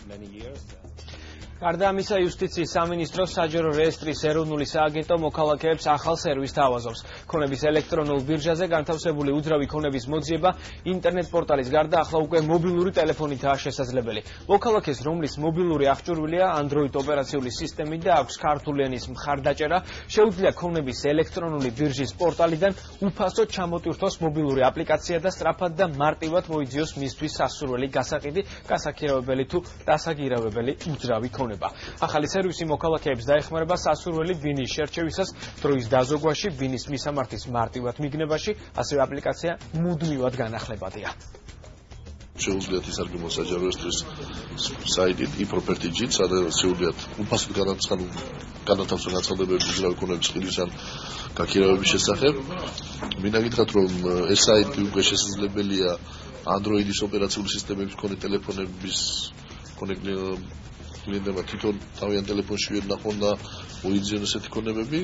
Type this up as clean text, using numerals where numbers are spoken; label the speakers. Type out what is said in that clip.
Speaker 1: many years.
Speaker 2: გარდა ამისა, იუსტიციის სამინისტროს საჯარო რეესტრის ეროვნული სააგენტო მოქალაქეებს ახალ სერვისს თავაზობს. ქონების ელექტრონულ ბირჟაზე განთავსებული უძრავი ქონების მოძიება ინტერნეტ პორტალის გარდა ახლა უკვე მობილური ტელეფონითაა შესაძლებელი. მოქალაქეს, რომლის მობილური აღჭურვილია Android ოპერაციული სისტემით და აქვს ქართული ენის მხარდაჭერა, შეუძლია ქონების ელექტრონული ბირჟის პორტალიდან უფასოდ ჩამოტვირთოს მობილური აპლიკაცია და სწრაფად და მარტივად მოიძიოს მისთვის სასურველი გასაყიდი, გასაქირავებელი თუ დასაგირავებელი უძრავი ქონება. ახალი სერვისი მოქალაქეებს დაეხმარება სასურველი ბინის შერჩევისას, დროის დაზოგვაში, ბინის მისამართის მარტივად მიგნებაში, ასევე აპლიკაცია მუდმივად განახლებადია.
Speaker 3: შეუძლიათ ისარგებლონ საჯარო რეესტრის საიტით e-property-ით, სადაც შეუძლიათ უფასოდ განათავსონ აცხადებები უძრავი ქონების ყიდვის ან გაქირავების შესახებ. მინდა გითხრათ, რომ ეს საიტი უკვე შესაძლებელია Android-ის ოპერაციული სისტემების მქონე ტელეფონების მქონე კლიენტებმა თვითონ თავიანთ ტელეფონში ვინახონ და მოიძიონ ესეთი ქონებები.